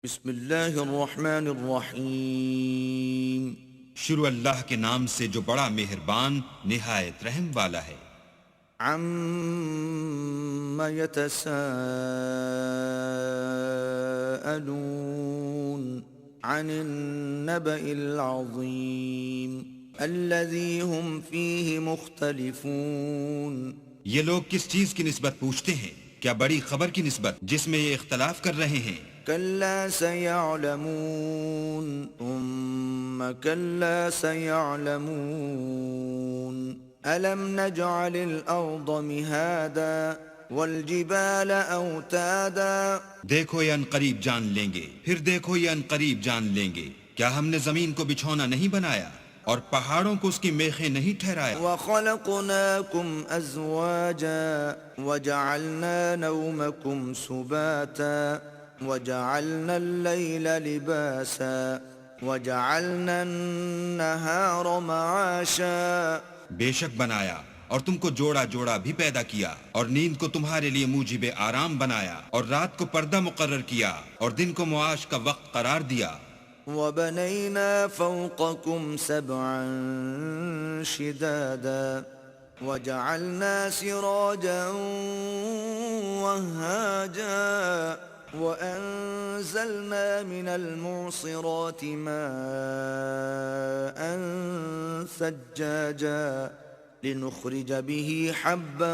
بسم اللہ الرحمن الرحیم شروع اللہ کے نام سے جو بڑا مہربان نہایت رحم والا ہے۔ عم يتساءلون عن النبأ العظیم الذي هم فيه مختلفون۔ یہ لوگ کس چیز کی نسبت پوچھتے ہیں؟ کیا بڑی خبر کی نسبت جس میں یہ اختلاف کر رہے ہیں؟ كلا سيعلمون ثم كلا سيعلمون ألم نجعل الأرض مهادا والجبال أوتادا۔ دیکھو یہ ان قریب جان لیں گے، پھر دیکھو یہ ان قریب جان لیں گے، کیا ہم نے زمین کو بچھونا نہیں بنایا اور پہاڑوں کو اس کی میخیں نہیں ٹھہرایا؟ وخلقناكم أزواجا وجعلنا نومكم سباتا وجعلنا الليل لباسا وجعلنا النهار معاشا۔ بے شک بنایا اور تم کو جوڑا جوڑا بھی پیدا کیا، اور نیند کو تمہارے لیے موجب آرام بنایا، اور رات کو پردہ مقرر کیا، اور دن کو معاش کا وقت قرار دیا۔ وبنينا فوقكم سبعا شدادا وجعلنا سراجا وهاجا وأنزلنا من المعصرات ماء ثجاجا لنخرج به حبا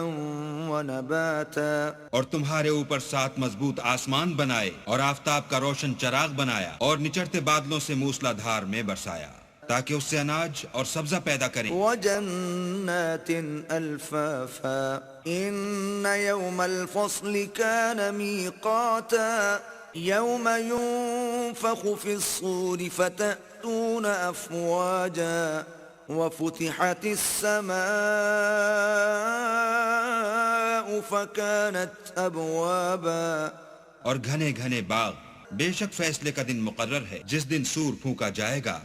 ونباتا۔ اور تمہارے اوپر 7 مضبوط آسمان بنائے اور آفتاب کا روشن چراغ بنایا اور نچڑتے بادلوں سے موسلا دھار میں برسایا تاکہ اس سے اناج اور سبزہ پیدا کریں۔ وجنات الفافا ان يوم الفصل كان ميقاتا يوم ينفخ في الصور فتأتون افواجا وفتحت السماء فكانت ابوابا۔ اور گھنے گھنے باغ، بے شک فیصلے کا دن مقرر ہے جس دن سور پھونکا جائے گا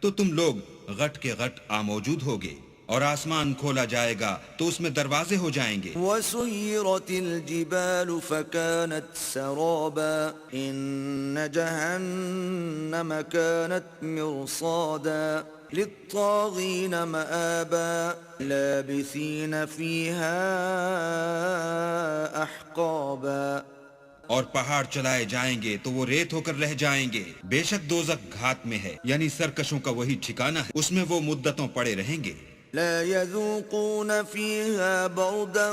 تو تم لوگ غٹ کے غٹ موجود ہوگے، اور آسمان کھولا جائے گا تو اس میں دروازے ہو جائیں گے۔ وسيرت الجبال فكانت سرابا إن جهنم كانت مرصادا للطاغين مآبا لابثين فيها أحقابا۔ اور پہاڑ چلائے جائیں گے تو وہ ریت ہو کر رہ جائیں گے، بے شک دوزخ گھات میں ہے، یعنی سرکشوں کا وہی ٹھکانہ ہے، اس میں وہ مدتوں پڑے رہیں گے۔ لا يذوقون فيها بردا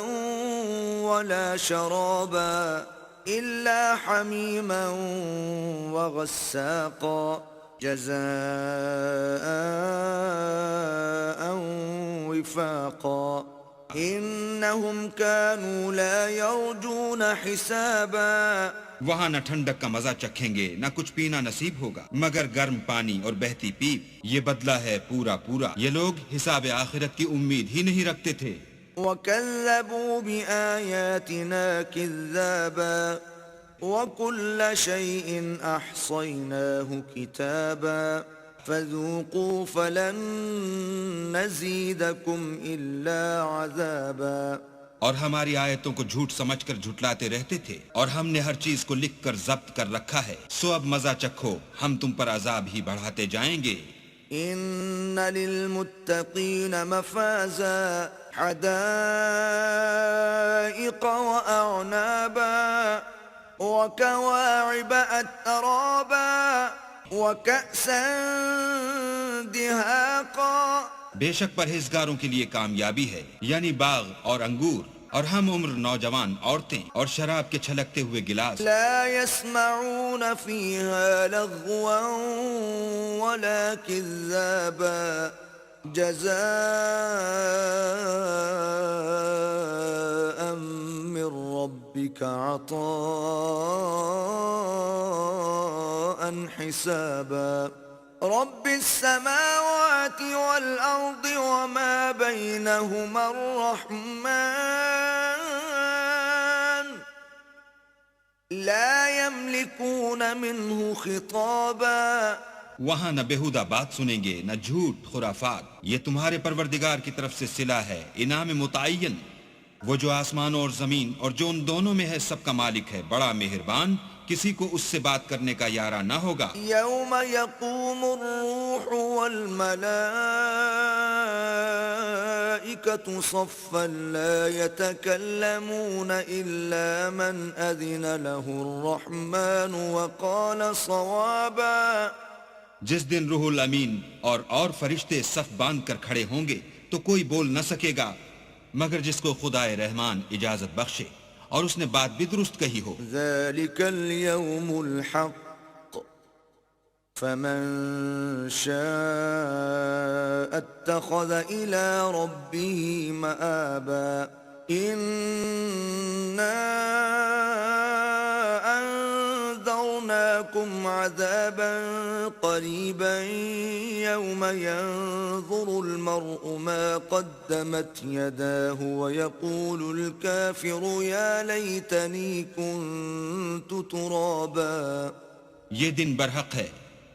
ولا شرابا إلا حميما وغساقا جزاء وفاقا إنهم كانوا لا يرجون حسابا۔ وہاں نہ ٹھنڈک کا مزہ چکھیں گے نہ کچھ پینا نصیب ہوگا مگر گرم پانی اور بہتی پیپ، یہ بدلہ ہے پورا پورا۔ یہ لوگ حساب آخرت کی امید ہی نہیں رکھتے تھے۔ وَكَذَّبُوا بِآيَاتِنَا كِذَّابًا وَكُلَّ شَيْءٍ أَحْصَيْنَاهُ كِتَابًا فَذُوقُوا فَلَن نَّزِيدَكُمْ إِلَّا عَذَابًا۔ اور ہماری آیتوں کو جھوٹ سمجھ کر جھٹلاتے رہتے تھے، اور ہم نے ہر چیز کو لکھ کر ضبط کر رکھا ہے، سو اب مزہ چکھو، ہم تم پر عذاب ہی بڑھاتے جائیں گے۔ إِنَّ لِلْمُتَّقِينَ مَفَازًا حَدَائِقَ وَأَعْنَابًا وَكَوَاعِبَ أَتْرَابًا وَكَأْسًا دِهَاقًا۔ بے شک پرہیزگاروں کے لیے کامیابی ہے، یعنی باغ اور انگور، اور ہم عمر نوجوان عورتیں اور شراب کے چھلکتے ہوئے گلاس۔ لا يسمعون فيها لغوا ولا كذابا جزاء من ربك عطاء حسابا رب السماوات والأرض وما بينهما الرحمن لا يملكون منه خطابا۔ وہاں نہ بےہودہ بات سنیں گے نہ جھوٹ خرافات، یہ تمہارے پروردگار کی طرف سے صلہ ہے، انعام متعین۔ وہ جو آسمان اور زمین اور جو ان دونوں میں ہے سب کا مالک ہے، بڑا مہربان کسی کو اس سے بات کرنے کا یارہ نہ ہوگا. يوم يقوم الروح والملائكة صفا لا يتكلمون إلا من أذن له الرحمن وقال صوابا. جس دن روح الامین اور فرشتے صف باندھ کر کھڑے ہوں گے تو کوئی بول نہ سکے گا مگر جس کو خدائے رحمان اجازت بخشے اور اس نے بات بھی درست کہی ہو. ذلك اليوم الحق فمن شاء اتخذ إلى ربه مآبا. إنا أنذرناكم عذابا قريبا يوم ينظر المرء ما قدمت يداه ويقول الكافر يا ليتني كنت ترابا. یہ دن برحق ہے،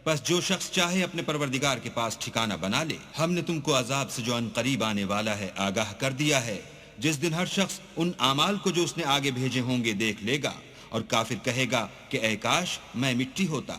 بس جو شخص چاہے اپنے پروردگار کے پاس ٹھکانہ بنا لے. ہم نے تم کو عذاب سے جو ان قریب آنے والا ہے آگاہ کر دیا ہے، جس دن ہر شخص ان اعمال کو جو اس نے آگے بھیجے ہوں گے دیکھ لے گا اور کافر کہے گا کہ اے کاش میں مٹی ہوتا.